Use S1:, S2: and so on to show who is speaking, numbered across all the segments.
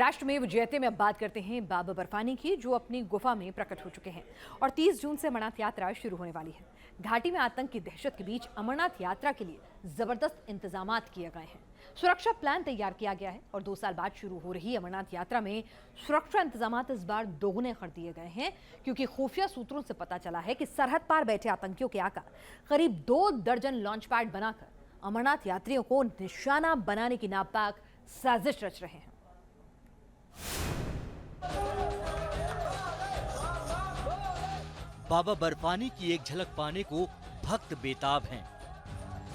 S1: राष्ट्रमेव जयते में अब बात करते हैं बाबा बर्फानी की, जो अपनी गुफा में प्रकट हो चुके हैं और 30 जून से अमरनाथ यात्रा शुरू होने वाली है। घाटी में आतंक की दहशत के बीच अमरनाथ यात्रा के लिए जबरदस्त इंतजामात किए गए हैं। सुरक्षा प्लान तैयार किया गया है और 2 साल बाद शुरू हो रही अमरनाथ यात्रा में सुरक्षा इंतजामात इस बार दोगुने कर दिए गए हैं, क्योंकि खुफिया सूत्रों से पता चला है कि सरहद पार बैठे आतंकियों के आका करीब 2 दर्जन लॉन्च पैड बनाकर अमरनाथ यात्रियों को निशाना बनाने की नापाक साजिश रच रहे हैं।
S2: बाबा बर्फानी की एक झलक पाने को भक्त बेताब हैं।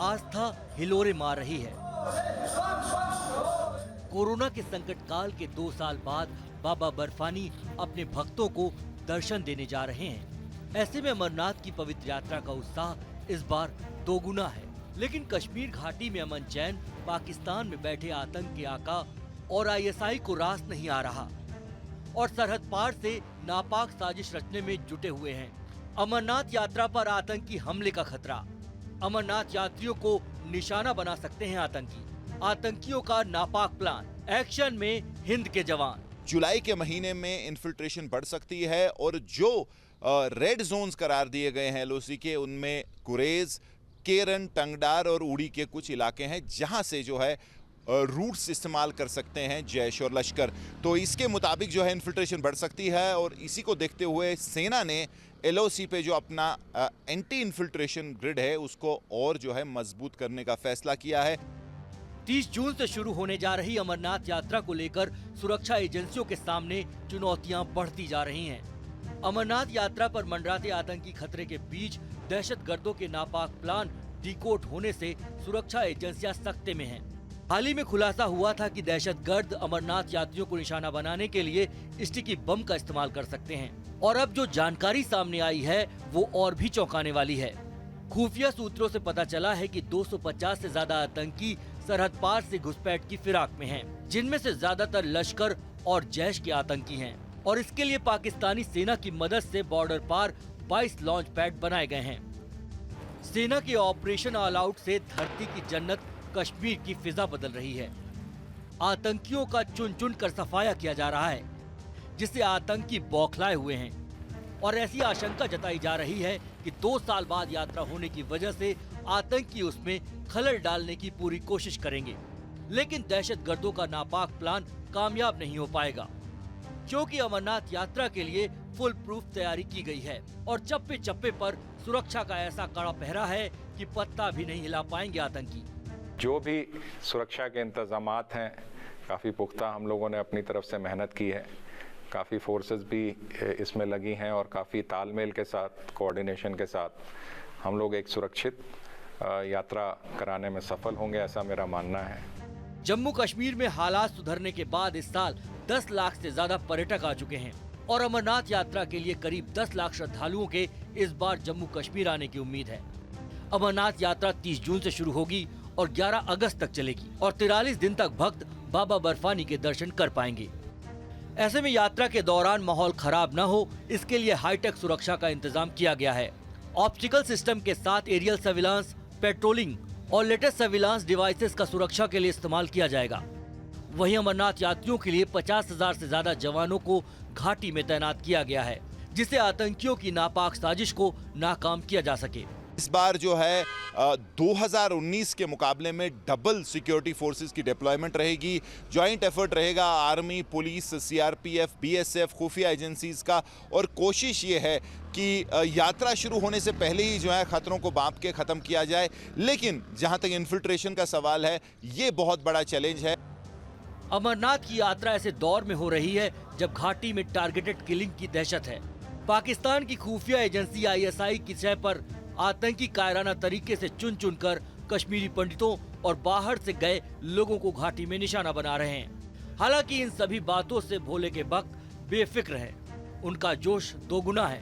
S2: आस्था हिलोरे मार रही है। कोरोना के संकट काल के 2 साल बाद बाबा बर्फानी अपने भक्तों को दर्शन देने जा रहे हैं। ऐसे में अमरनाथ की पवित्र यात्रा का उत्साह इस बार दोगुना है। लेकिन कश्मीर घाटी में अमन चैन पाकिस्तान में बैठे आतंक के आका और आईएसआई को रास नहीं आ रहा और सरहद पार से नापाक साजिश रचने में जुटे हुए हैं। अमरनाथ यात्रा पर आतंकी हमले का खतरा। अमरनाथ यात्रियों को निशाना बना सकते हैं आतंकी। आतंकियों का नापाक प्लान। एक्शन में हिंद के जवान।
S3: जुलाई के महीने में इन्फिल्ट्रेशन बढ़ सकती है और जो रेड जोन्स करार दिए गए हैं एलओसी के, उनमें गुरेज, केरन, टंगडार और उड़ी के कुछ इलाके हैं जहां से जो है रूट्स इस्तेमाल कर सकते हैं जैश और लश्कर। तो इसके मुताबिक जो है इन्फिल्ट्रेशन बढ़ सकती है और इसी को देखते हुए सेना ने एलओसी पे जो अपना एंटी इन्फिल्ट्रेशन ग्रिड है उसको और जो है मजबूत करने का फैसला किया है।
S2: 30 जून से शुरू होने जा रही अमरनाथ यात्रा को लेकर सुरक्षा एजेंसियों के सामने चुनौतियां बढ़ती जा रही हैं। अमरनाथ यात्रा पर मंडराते आतंकी खतरे के बीच दहशतगर्दों के नापाक प्लान डिकोड होने से सुरक्षा एजेंसियां सख्ते में हैं। हाल ही में खुलासा हुआ था कि दहशतगर्द अमरनाथ यात्रियों को निशाना बनाने के लिए स्टिकी बम का इस्तेमाल कर सकते हैं और अब जो जानकारी सामने आई है वो और भी चौंकाने वाली है। खुफिया सूत्रों से पता चला है कि 250 से ज्यादा आतंकी सरहद पार से घुसपैठ की फिराक में हैं, जिनमें से ज्यादातर लश्कर और जैश के आतंकी हैं और इसके लिए पाकिस्तानी सेना की मदद से बॉर्डर पार 22 लॉन्च पैड बनाए गए हैं। सेना के ऑपरेशन ऑल आउट से धरती की जन्नत कश्मीर की फिजा बदल रही है। आतंकियों का चुन चुन कर सफाया किया जा रहा है, जिससे आतंकी बौखलाए हुए हैं और ऐसी आशंका जताई जा रही है कि 2 साल बाद यात्रा होने की वजह से आतंकी उसमें खलल डालने की पूरी कोशिश करेंगे। लेकिन दहशतगर्दों का नापाक प्लान कामयाब नहीं हो पाएगा, क्योंकि अमरनाथ यात्रा के लिए फुल प्रूफ तैयारी की गई है और चप्पे चप्पे पर सुरक्षा का ऐसा कड़ा पहरा है कि पत्ता भी नहीं हिला पाएंगे आतंकी।
S4: जो भी सुरक्षा के इंतजामात हैं काफ़ी पुख्ता हम लोगों ने अपनी तरफ से मेहनत की है। काफ़ी फोर्सेस भी इसमें लगी हैं और काफ़ी तालमेल के साथ, कोऑर्डिनेशन के साथ हम लोग एक सुरक्षित यात्रा कराने में सफल होंगे, ऐसा मेरा मानना है।
S2: जम्मू कश्मीर में हालात सुधरने के बाद इस साल 10 लाख से ज्यादा पर्यटक आ चुके हैं और अमरनाथ यात्रा के लिए करीब 10 लाख श्रद्धालुओं के इस बार जम्मू कश्मीर आने की उम्मीद है। अमरनाथ यात्रा 30 जून से शुरू होगी और 11 अगस्त तक चलेगी और 43 दिन तक भक्त बाबा बर्फानी के दर्शन कर पाएंगे। ऐसे में यात्रा के दौरान माहौल खराब न हो, इसके लिए हाईटेक सुरक्षा का इंतजाम किया गया है। ऑप्टिकल सिस्टम के साथ एरियल सर्विलांस, पेट्रोलिंग और लेटेस्ट सर्विलांस डिवाइसेस का सुरक्षा के लिए इस्तेमाल किया जाएगा। वहीं अमरनाथ यात्रियों के लिए 50,000 से ज्यादा जवानों को घाटी में तैनात किया गया है, जिससे आतंकियों की नापाक साजिश को नाकाम किया जा सके।
S3: इस बार जो है 2019 के मुकाबले में डबल सिक्योरिटी फोर्सेस की डिप्लॉयमेंट रहेगी। जॉइंट एफर्ट रहेगा आर्मी, पुलिस, सीआरपीएफ, बीएसएफ, खुफिया एजेंसीज का और कोशिश ये है कि यात्रा शुरू होने से पहले ही जो है खतरों को बांप के ख़त्म किया जाए। लेकिन जहां तक इन्फिल्ट्रेशन का सवाल है, ये बहुत बड़ा चैलेंज है।
S2: अमरनाथ की यात्रा ऐसे दौर में हो रही है जब घाटी में टारगेटेड किलिंग की दहशत है। पाकिस्तान की खुफिया एजेंसी आईएसआई की शय पर आतंकी कायराना तरीके से चुन चुन कर कश्मीरी पंडितों और बाहर से गए लोगों को घाटी में निशाना बना रहे हैं। हालांकि इन सभी बातों से भोले के भक्त बेफिक्र हैं, उनका जोश दोगुना है।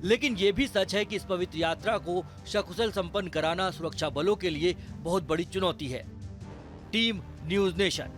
S2: लेकिन ये भी सच है कि इस पवित्र यात्रा को सकुशल संपन्न कराना सुरक्षा बलों के लिए बहुत बड़ी चुनौती है। Team news nation.